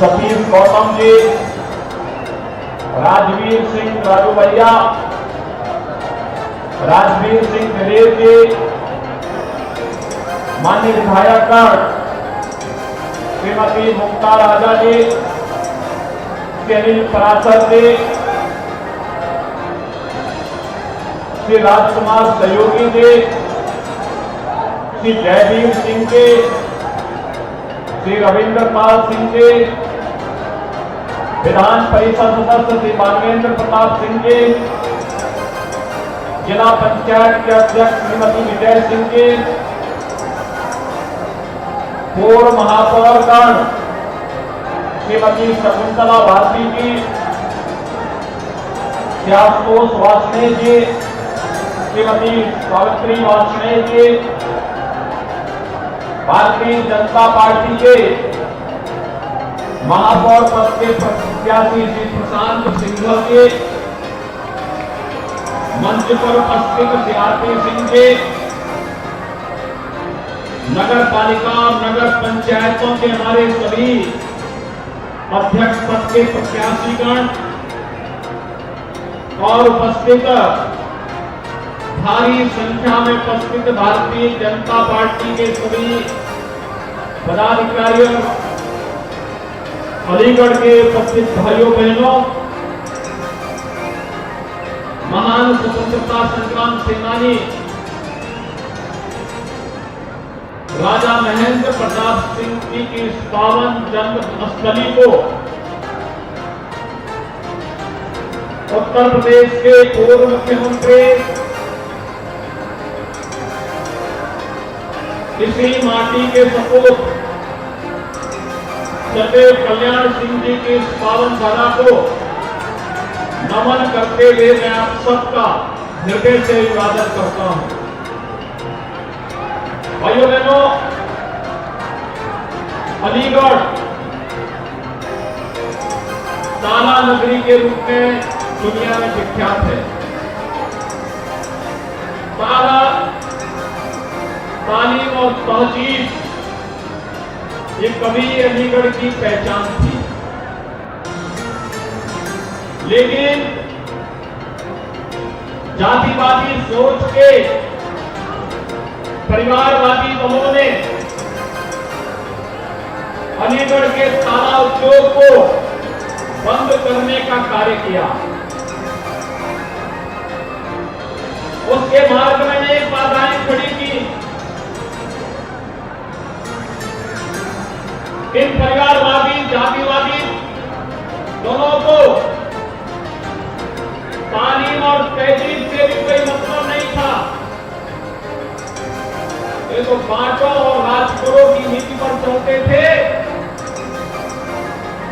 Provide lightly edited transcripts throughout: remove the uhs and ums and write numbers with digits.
सतीश गौतम जी, राजवीर सिंह राजू भैया, राजवीर सिंह दिलेर जी, माननीय विधायक श्रीमती मुक्ता राजा जी, श्री अनिल पराशर जी, श्री राजकुमार सहयोगी जी, श्री जयवीर सिंह जी, श्री रविंद्र पाल सिंह जी, विधान परिषद सदस्य श्री मानवेंद्र प्रताप सिंह जी, जिला पंचायत के अध्यक्ष श्रीमती विजय सिंह जी, पूर्व महापौरगण श्रीमती शकुंतला भारती जी, श्री आशुतोष वार्ष्णेय जी, श्रीमती सावित्री वार्ष्णेय जी, भारतीय जनता पार्टी के महापौर पद के प्रत्याशी श्री प्रशांत सिंह जी, मंच पर उपस्थित श्री आरपी सिंह जी, नगर पालिका और नगर पंचायतों के हमारे सभी अध्यक्ष पद के प्रत्याशीगण और उपस्थित भारी संख्या में उपस्थित भारतीय जनता पार्टी के सभी पदाधिकारियों, अलीगढ़ के उपस्थित भाइयों बहनों, महान स्वतंत्रता संग्राम सेनानी राजा महेंद्र प्रताप सिंह जी की पावन जन्मस्थली को उत्तर प्रदेश के पूर्व मुख्यमंत्री इसी माटी के सपूत सदैव कल्याण सिंह जी की इस पावन धारा को नमन करते हुए मैं आप सबका हृदय से अभिवादन करता हूं। भाइयों बहनों, अलीगढ़ ताला नगरी के रूप में दुनिया में विख्यात है। ताला तालीम और तहजीब ये कभी अलीगढ़ की पहचान थी, लेकिन जातिवादी सोच के परिवारवादी दलों ने अलीगढ़ के ताला उद्योग को बंद करने का कार्य किया। उसके मार्ग में एक बाधाएं खड़ी की। इन परिवारवादी जातिवादी दोनों को तालीम और तहजीब से भी कोई मतलब नहीं था। ये तो बांटो और राज करो की नीति पर चलते थे।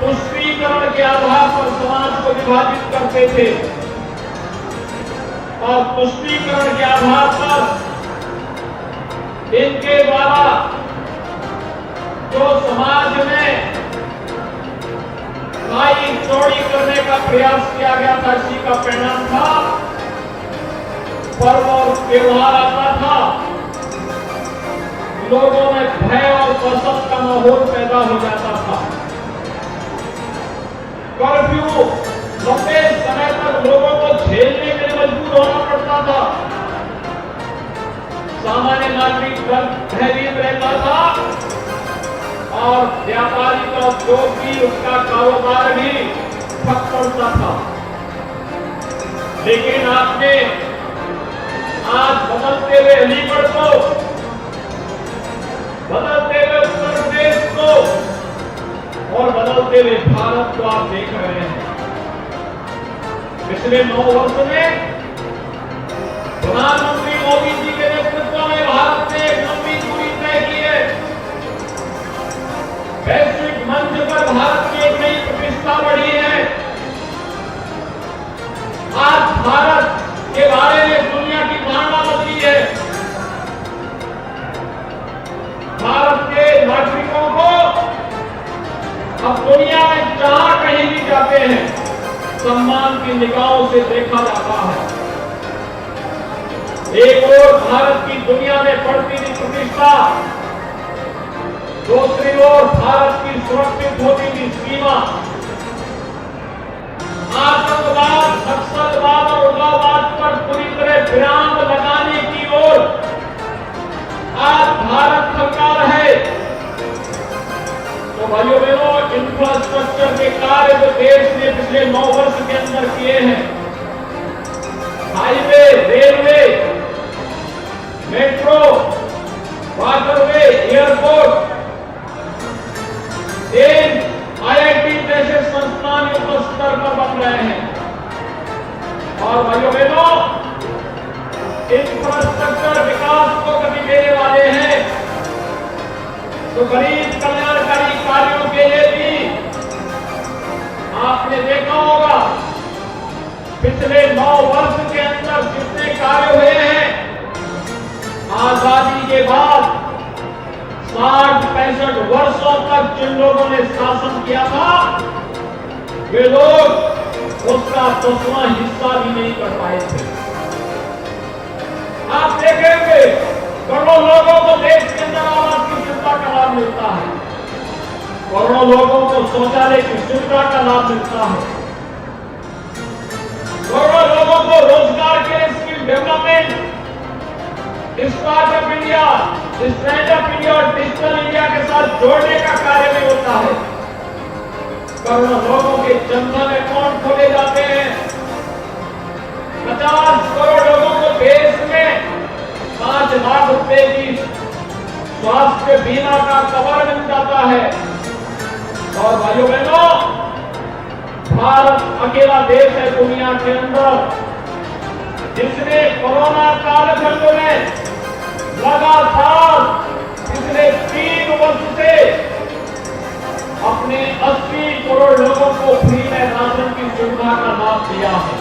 तुष्टीकरण के आधार पर समाज को विभाजित करते थे और तुष्टीकरण के आधार पर इनके द्वारा जो समाज में खाई चौड़ी करने का प्रयास किया गया था, इसी का परिणाम था पर्व और त्योहार आता था, लोगों में भय और दहशत का माहौल पैदा हो जाता था। कर्फ्यू लंबे समय तक लोगों को झेलने के लिए मजबूर होना पड़ता था। सामान्य नागरिक भयभीत रहता था और व्यापारी का उद्योग भी, उसका कारोबार भी ठप पड़ता था। लेकिन आपने आज बदलते हुए अलीगढ़ को, बदलते हुए उत्तर प्रदेश को और बदलते हुए भारत को आप देख रहे हैं। पिछले 9 वर्ष में प्रधानमंत्री मोदी जी के नेतृत्व में भारत ने एक लंबी दूरी तय की है। वैश्विक मंच पर भारत की एक नई प्रतिष्ठा बढ़ी है। आज भारत के बारे में दुनिया की धारणा बदली है। भारत के नागरिकों को अब दुनिया में जहां कहीं भी जाते हैं सम्मान की निगाहों से देखा जाता है। एक और भारत की दुनिया में बढ़ती हुई प्रतिष्ठा, दूसरी ओर भारत की सुरक्षित होती थी सीमा आतंकवाद, नक्सलवाद और उग्रवाद पर पूरी तरह विराम लगाने की ओर आज भारत सरकार है। तो भाइयों बहनों, इंफ्रास्ट्रक्चर के कार्य जो देश ने पिछले 9 वर्ष के अंदर किए हैं, highway, railway, metro, waterway, airport, IIT जैसे संस्थान युद्ध स्तर पर बन रहे हैं। और भाइयों बहनों, इंफ्रास्ट्रक्चर विकास को गति देने वाले हैं तो गरीब कल्याणकारी कार्यों के लिए भी आपने देखा होगा पिछले 9 वर्ष के अंदर जितने कार्य हुए हैं, आजादी के बाद 60-65 वर्षों तक जिन लोगों ने शासन किया था, वे लोग उसका 10वां हिस्सा भी नहीं कर पाए थे। आप देखेंगे करोड़ों लोगों को देश के अंदर आवास की सुविधा का लाभ मिलता है, करोड़ों लोगों को शौचालय की सुविधा का लाभ मिलता है, करोड़ों लोगों को रोजगार के skill development, startup India, stand up India और डिजिटल इंडिया के साथ जोड़ने का कार्य भी होता है। करोड़ों लोगों के जनधन अकाउंट खोले जाते हैं, 50 करोड़ लोगों को देश में 5 लाख रुपए की स्वास्थ्य बीमा का कवर मिल जाता है। और भाइयों बहनों, भारत अकेला देश है दुनिया के अंदर जिसने कोरोना कालखंड में लगातार पिछले 3 वर्ष से अपने 80 करोड़ लोगों को फ्री में राशन की सुविधा का लाभ दिया है।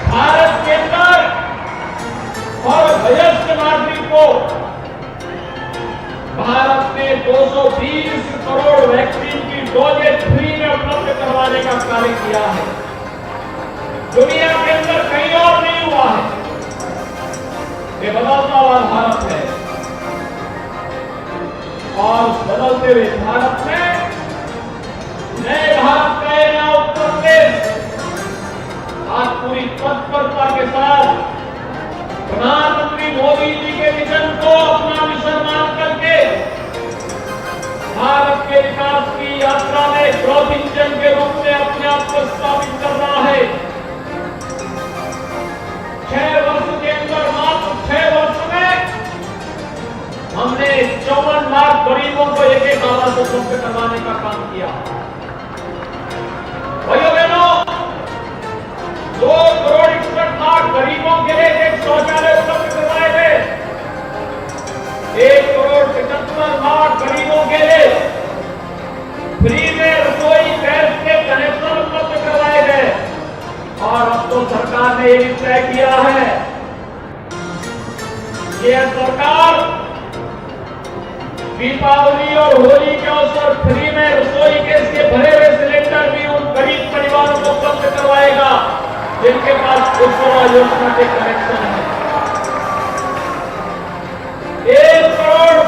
भारत के अंदर और वयस्क नागरिक को भारत ने 220 करोड़ वैक्सीन की डोजेज फ्री में उपलब्ध करवाने का कार्य किया है। दुनिया के अंदर कहीं और नहीं हुआ है। ये बदलता हुआ भारत है और बदलते हुए भारत में नए भारत का ये नया उत्तर प्रदेश आज पूरी तत्परता के साथ प्रधानमंत्री मोदी जी के विजन को अपना मिशन मान करके भारत के विकास की यात्रा में ग्रोथ इंजन के रूप में अपने आप को स्थापित कर रहा है। 6 वर्ष के अंदर, मात्र 6 वर्ष में हमने 54 लाख गरीबों को एक आवास उपलब्ध करवाने का काम किया। भाइयों बहनों, 2 करोड़ 61 लाख गरीबों के लिए एक शौचालय उपलब्ध करवाए गए। 1 करोड़ 75 लाख गरीबों के लिए फ्री में रसोई गैस के कनेक्शन उपलब्ध करवाए गए। और अब तो सरकार ने ये तय किया है कि यह सरकार दीपावली और होली के अवसर फ्री में रसोई गैस के भरे हुए सिलेंडर भी उन गरीब परिवारों को उपलब्ध करवाएगा जिनके पास उज्ज्वला योजना के कनेक्शन है। 1 करोड़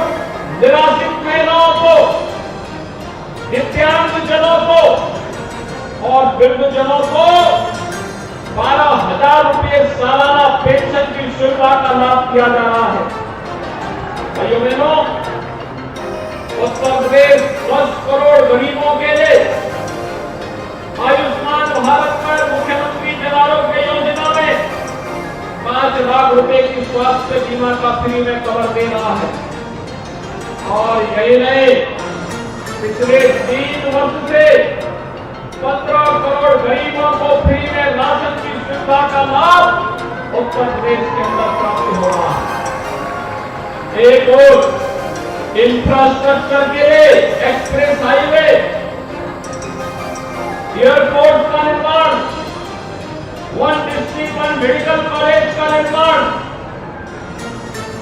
निराश्रित महिलाओं को, दिव्यांगजनों को और वृद्धजनों को 12,000 रुपये सालाना पेंशन की सुविधा का लाभ दिया जा रहा है। भाइयों बहनों, उत्तर प्रदेश 10 करोड़ गरीबों के लिए आयुष्मान भारत पर मुख्यमंत्री जन आरोग्य योजना में 5 लाख रुपए की स्वास्थ्य बीमा का फ्री में कवर दे रहा है। और यही नहीं, पिछले 3 वर्ष से 15 करोड़ गरीबों को फ्री में राशन की सुविधा का लाभ उत्तर प्रदेश के अंदर प्राप्त हो रहा है। एक और इंफ्रास्ट्रक्चर के लिए एक्सप्रेस हाईवे, एयरपोर्ट का निर्माण, 1 डिस्ट्रिक्ट 1 मेडिकल कॉलेज का निर्माण,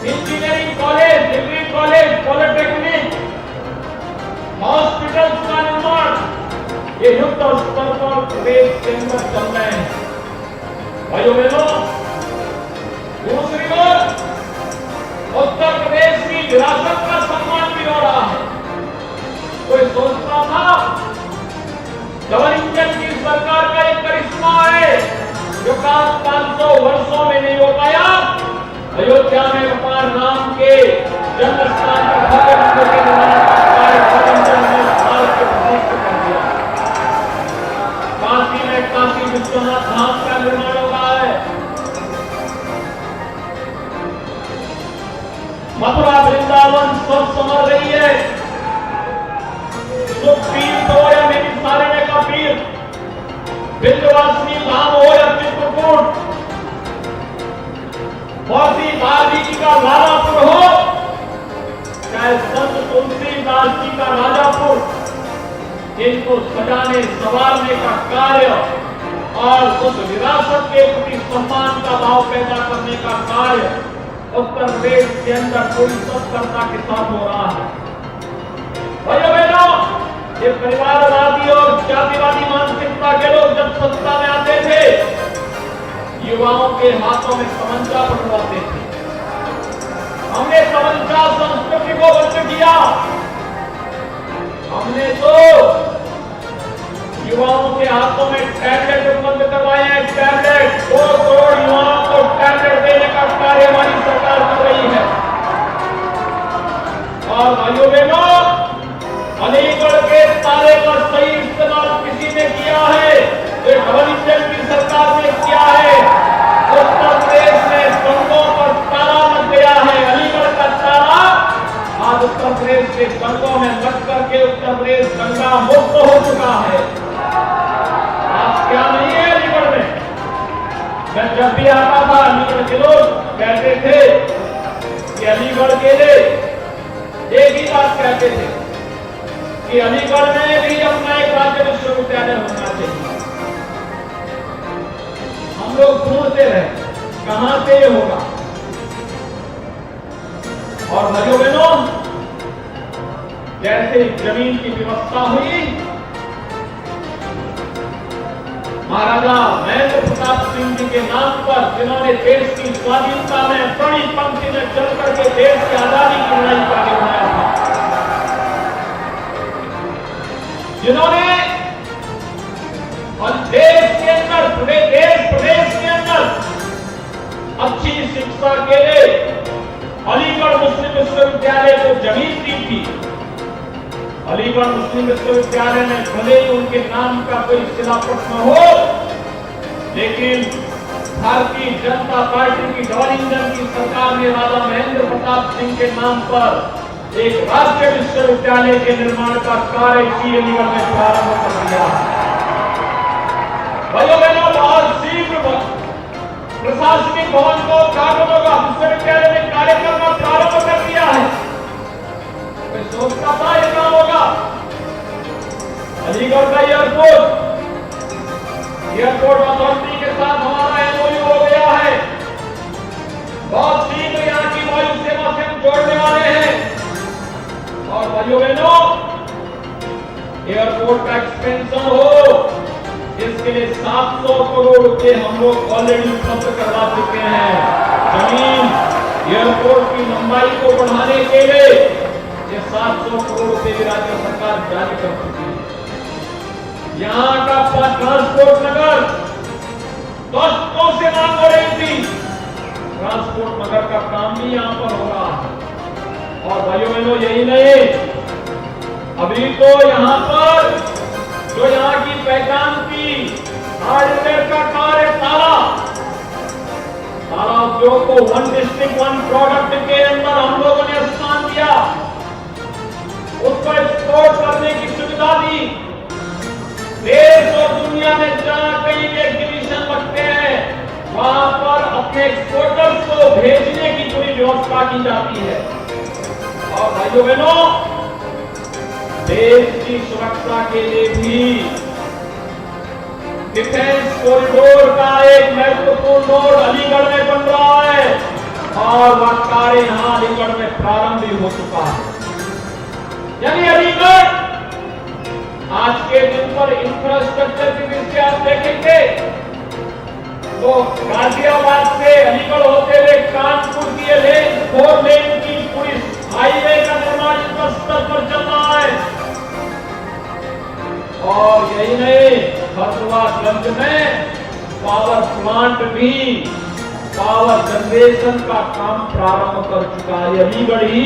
engineering college, degree college, polytechnic, hospitals का निर्माण, ये युद्ध स्तर पर प्रदेश के अंदर चल रहे हैं। भाइयों बहनों, दूसरी ओर उत्तर प्रदेश की विरासत का सम्मान भी हो रहा है। कोई सोचता था डबल इंजन की सरकार का एक करिश्मा है जो काम 500 वर्षों में नहीं हो पाया। अयोध्या में भगवान राम के जन्म स्थान पर भव्य मंदिर के निर्माण का कार्य डबल इंजन ने भारत के प्रतिष्ठित कर दिया। काशी में काशी विश्वनाथ धाम का निर्माण हो रहा है। मथुरा वृंदावन सब समर रही है। सुख पीर हो या मेरी सारण्य का पीर, विंध्यवासिनी धाम हो या चित्रकूट, मौसी बागी जी का लालापुर हो, चाहे संत तुलसीदास जी का राजापुर, इनको सजाने संवारने का कार्य और उस विरासत के प्रति सम्मान का भाव पैदा करने का कार्य उत्तर प्रदेश के अंदर पूरी तत्परता के साथ हो रहा है। भाइयों बहनों, ये परिवारवादी और जातिवादी मानसिकता के लोग जब सत्ता में आते थे, युवाओं के हाथों में तमंचा पकड़वाते थे। हमने तमंचा संस्कृति को बंद किया। हमने तो युवाओं के हाथों में टैबलेट उपलब्ध करवाए हैं। टैबलेट 2 करोड़ युवाओं को टैबलेट देने का कार्य हमारी सरकार कर रही है। और भाइयों बहनों, अलीगढ़ के तारे का सही इस्तेमाल किसी ने किया है तो डबल इंजन की सरकार ने किया है। उत्तर प्रदेश में गंगों पर ताला लग गया है। अलीगढ़ का ताला आज उत्तर प्रदेश के गंगों में लग करके उत्तर प्रदेश गंगा मुक्त हो चुका है। आज क्या नहीं है अलीगढ़ में? मैं जब भी आता था, अलीगढ़ के लोग कहते थे कि अलीगढ़ के लिए एक ही बात कहते थे कि अलीगढ़ में भी अपना एक राज्य विश्वविद्यालय होना चाहिए। हम लोग ढूंढते रहे कहां से ये होगा। और भाइयों बहनों, जैसे जमीन की व्यवस्था हुई, महाराजा महेंद्र प्रताप सिंह जी के नाम पर, जिन्होंने देश की स्वाधीनता में बड़ी पंक्ति में चल करके देश की आजादी की लड़ाई का आगे बढ़ाया था, जिन्होंने देश के अंदर देश प्रदेश के अंदर अच्छी शिक्षा के लिए अलीगढ़ मुस्लिम विश्वविद्यालय को जमीन दी थी। अलीगढ़ मुस्लिम विश्वविद्यालय में भले ही उनके नाम का कोई शिलापट न हो, लेकिन भारतीय जनता पार्टी की डबल इंजन की सरकार ने राजा महेंद्र प्रताप सिंह के नाम पर एक राज्य विश्वविद्यालय के निर्माण का कार्य इसी अलीगढ़ में प्रारंभ कर दिया। भाइयों बहनों, बहुत शीघ्र प्रशासनिक भवन को उद्घाटन होगा। विश्वविद्यालय में कार्य करना प्रारंभ कर दिया है। मैं सोचता था ये काम होगा। अलीगढ़ का एयरपोर्ट अथॉरिटी के साथ हमारा एमओयू हो गया है। बहुत शीघ्र यहाँ की वायु सेवा से हम जोड़ने वाले हैं। और भाइयों बहनों, एयरपोर्ट का एक्सपेंशन हो, इसके लिए 700 करोड़ रुपए हम लोग ऑलरेडी उपलब्ध करवा चुके हैं। जमीन एयरपोर्ट की लंबाई को बढ़ाने के लिए ये 700 करोड़ रुपए भी राज्य सरकार जारी कर चुकी है। यहाँ का ट्रांसपोर्ट नगर दशकों से मांग हो रही थी। ट्रांसपोर्ट नगर का काम भी यहाँ पर हो रहा है। और भाइयों बहनों, यही नहीं, अभी तो यहाँ पर जो यहाँ की पहचान थी हार्डवेयर का कार्य, ताला उद्योग को 1 डिस्ट्रिक्ट 1 प्रोडक्ट के अंदर हम लोगों ने स्थान दिया। उसको एक्सपोर्ट करने की सुविधा दी। देश और दुनिया में जहां कहीं भी एग्जीबिशन लगते हैं, वहां पर अपने एक्सपोर्टर्स को भेजने की पूरी व्यवस्था की जाती है। और भाइयों बहनों, देश की सुरक्षा के लिए भी डिफेंस कॉरिडोर का एक महत्वपूर्ण नोड अलीगढ़ में बन रहा है और वह कार्य यहां अलीगढ़ में प्रारंभ भी हो चुका है। यानी अलीगढ़ आज के दिन पर इंफ्रास्ट्रक्चर की दृष्टि आप देखेंगे तो गाजियाबाद से अलीगढ़ होते हुए कानपुर की लेन 4 लेन की पूरी हाईवे का निर्माण युद्ध स्तर पर चल रहा है। और यही नहीं, हरदुआगंज में पावर प्लांट भी पावर जनरेशन का काम प्रारंभ कर चुका है। अलीगढ़ ही